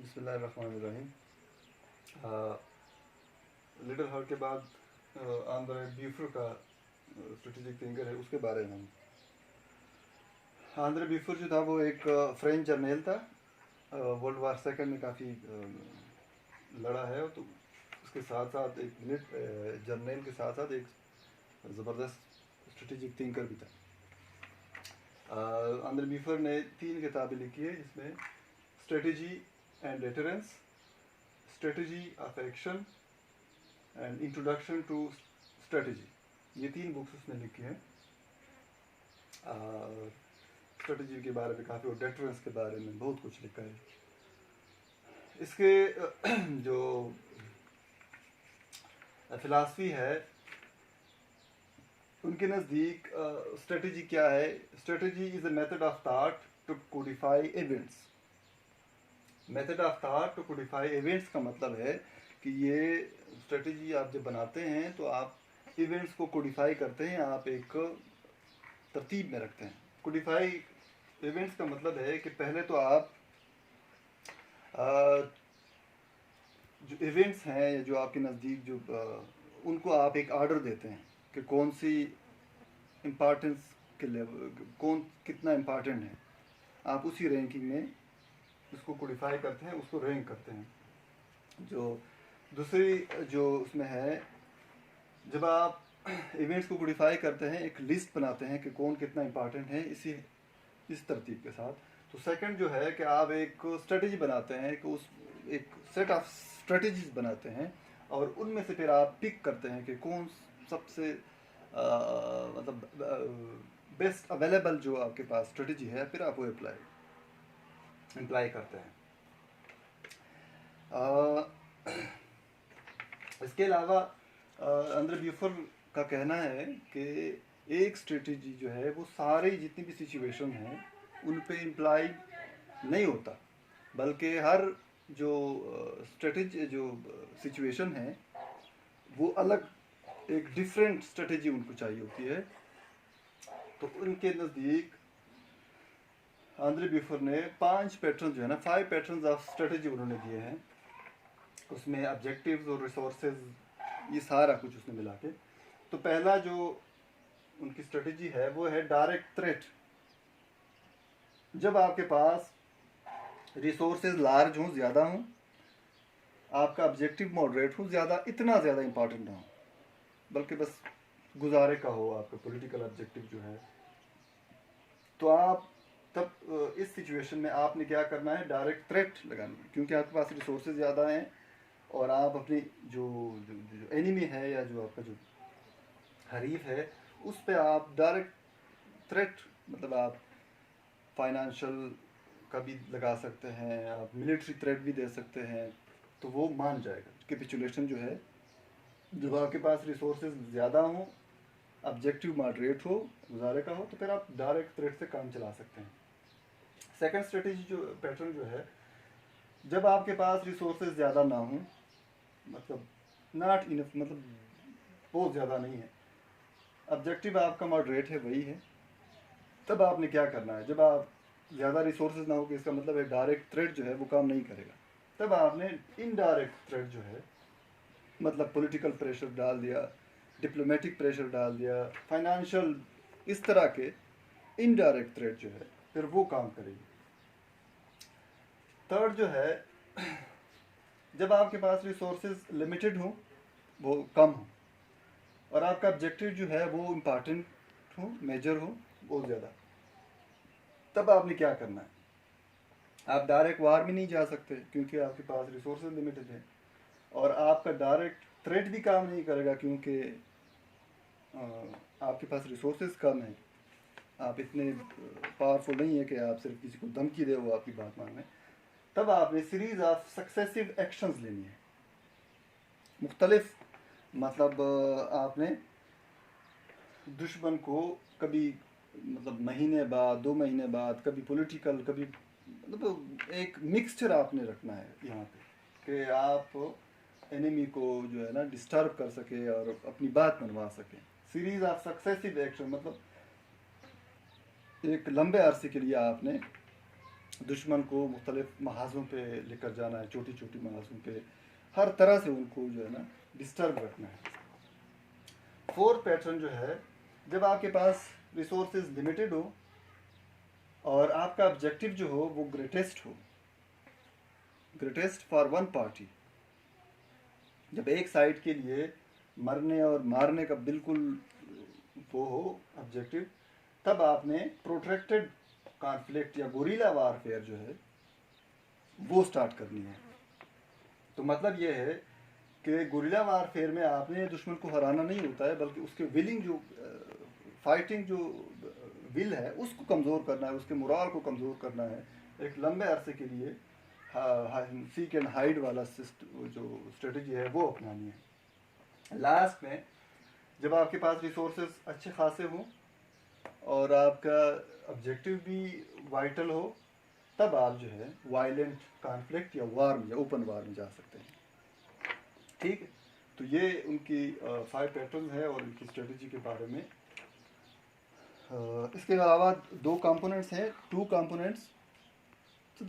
बिस्मिल्लाहिर्रहमानिर्रहीम। Little heart के बाद आंद्रे ब्यूफर का स्ट्रेटेजिक थिंकर है, उसके बारे में। आंद्रे ब्यूफर जो था वो एक फ्रेंच जर्नल था, वर्ल्ड वार सेकंड में काफ़ी लड़ा है। तो उसके साथ साथ एक जर्नल के साथ साथ एक ज़बरदस्त स्ट्रेटेजिक थिंकर भी था। आंद्रे ब्यूफर ने 3 किताबें लिखी है, जिसमें strategy and deterrence, strategy of action and introduction to strategy, ये 3 बुक्स उसने लिखी हैं। स्ट्रेटेजी के बारे में काफ़ी और डेटरेंस के बारे में बहुत कुछ लिखा है। इसके जो फिलासफी है, उनके नज़दीक स्ट्रेटेजी क्या है? Strategy is a method of thought to codify events. Method of thought to codify events का मतलब है कि ये स्ट्रेटेजी आप जब बनाते हैं तो आप इवेंट्स को कोडिफाई करते हैं, आप एक तरतीब में रखते हैं। कोडिफाई इवेंट्स का मतलब है कि पहले तो आप जो इवेंट्स हैं या जो आपके नज़दीक जो उनको आप एक ऑर्डर देते हैं कि कौन सी इम्पॉर्टेंस के लेवल, कौन कितना इम्पॉर्टेंट है। आप उसी रैंकिंग में उसको कोडिफाई करते हैं, उसको रैंक करते हैं। जो दूसरी जो उसमें है, जब आप इवेंट्स को कोडिफाई करते हैं, एक लिस्ट बनाते हैं कि कौन कितना इम्पॉर्टेंट है, इस तरतीब के साथ। तो सेकंड जो है कि आप एक स्ट्रेटजी बनाते हैं, कि उस एक सेट ऑफ स्ट्रेटजीज बनाते हैं और उनमें से फिर आप पिक करते हैं कि कौन सबसे मतलब बेस्ट अवेलेबल जो आपके पास स्ट्रेटजी है, फिर आप वो अप्लाई करते हैं। इसके अलावा आंद्रे ब्यूफर का कहना है कि एक स्ट्रेटजी जो है वो सारी जितनी भी सिचुएशन हैं उन पे इम्प्लाई नहीं होता, बल्कि हर जो स्ट्रेटजी जो सिचुएशन है वो अलग एक डिफरेंट स्ट्रेटजी उनको चाहिए होती है। तो उनके नज़दीक आंद्रे ब्यूफर ने 5 पैटर्न जो है ना, 5 पैटर्न ऑफ स्ट्रेटजी उन्होंने दिए हैं। उसमें ऑब्जेक्टिव्स और रिसोर्सेज, ये सारा कुछ उसने मिला के। तो पहला जो उनकी स्ट्रेटजी है वो है डायरेक्ट थ्रेट। जब आपके पास रिसोर्सेज लार्ज हों, ज़्यादा हों, आपका ऑब्जेक्टिव मॉडरेट हो, ज़्यादा इतना ज़्यादा इंपॉर्टेंट ना हो, बल्कि बस गुजारे का हो आपका पॉलिटिकल ऑब्जेक्टिव जो है, तो आप तब इस सिचुएशन में आपने क्या करना है? डायरेक्ट थ्रेट लगानी है, क्योंकि आपके पास रिसोर्सेज ज़्यादा हैं और आप अपनी जो एनिमी है या जो आपका जो हरीफ है उस पर आप डायरेक्ट थ्रेट, मतलब आप फाइनेंशियल का भी लगा सकते हैं, आप मिलिट्री थ्रेट भी दे सकते हैं, तो वो मान जाएगा। कैपिचुलेशन जो है, जब आपके पास रिसोर्सेज ज़्यादा हों, ऑब्जेक्टिव मॉडरेट हो, गुजारे का हो, तो फिर आप डायरेक्ट थ्रेट से काम चला सकते हैं। सेकंड स्ट्रेटेजी जो पैटर्न जो है, जब आपके पास रिसोर्सेज ज़्यादा ना हों, मतलब नॉट इनफ, मतलब बहुत ज़्यादा नहीं है, ऑब्जेक्टिव आपका मॉडरेट है, वही है, तब आपने क्या करना है? जब आप ज़्यादा रिसोर्सेज ना हो, कि इसका मतलब है डायरेक्ट थ्रेट जो है वो काम नहीं करेगा, तब आपने इनडायरेक्ट थ्रेट जो है, मतलब पॉलिटिकल प्रेशर डाल दिया, डिप्लोमेटिक प्रेशर डाल दिया, फाइनेंशियल, इस तरह के इनडायरेक्ट थ्रेट जो है फिर वो काम करेगी। थर्ड जो है, जब आपके पास रिसोर्सेज लिमिटेड हो, वो कम हो, और आपका ऑब्जेक्टिव जो है वो इम्पॉर्टेंट हो, मेजर हो बहुत ज़्यादा, तब आपने क्या करना है? आप डायरेक्ट वार में नहीं जा सकते क्योंकि आपके पास रिसोर्सेज लिमिटेड है, और आपका डायरेक्ट थ्रेट भी काम नहीं करेगा क्योंकि आपके पास रिसोर्सेज कम है, आप इतने पावरफुल नहीं है कि आप सिर्फ किसी को धमकी दे वो आपकी बात माने। तब आपने सीरीज ऑफ सक्सेसिव एक्शंस लेनी है, मुख्तलिफ, मतलब आपने दुश्मन को कभी, मतलब महीने बाद, 2 महीने बाद, कभी पॉलिटिकल, कभी, मतलब एक मिक्सचर आपने रखना है यहाँ पे, कि आप एनिमी को जो है ना डिस्टर्ब कर सके और अपनी बात मनवा सके। सीरीज ऑफ सक्सेसिव एक्शन, मतलब एक लंबे अरसे के लिए आपने दुश्मन को मुख्तलिफ महाजों पे लेकर जाना है, छोटी छोटी महाजों पे, हर तरह से उनको जो है ना डिस्टर्ब रखना है। फोर्थ पैटर्न जो है, जब आपके पास रिसोर्सेज लिमिटेड हो और आपका ऑब्जेक्टिव जो हो वो ग्रेटेस्ट हो, ग्रेटेस्ट फॉर वन पार्टी, जब एक साइड के लिए मरने और मारने का बिल्कुल वो हो ऑब्जेक्टिव, तब आपने प्रोट्रैक्टेड कॉन्फ्लिक्ट या गुरिल्ला वारफेयर जो है वो स्टार्ट करनी है। तो मतलब ये है कि गुरिल्ला वारफेयर में आपने दुश्मन को हराना नहीं होता है, बल्कि उसके विलिंग जो फाइटिंग जो विल है उसको कमज़ोर करना है, उसके मोराल को कमज़ोर करना है, एक लंबे अरसे के लिए सीक एंड हाइड वाला जो स्ट्रेटजी है वो अपनानी है। लास्ट में जब आपके पास रिसोर्सेज अच्छे खासे हों और आपका ऑब्जेक्टिव भी वाइटल हो, तब आप जो है वायलेंट कॉन्फ्लिक्ट या वार में या ओपन वार में जा सकते हैं। ठीक है, तो ये उनकी 5 पैटर्न है और उनकी स्ट्रेटजी के बारे में। इसके अलावा 2 कंपोनेंट्स हैं, 2 कंपोनेंट्स तो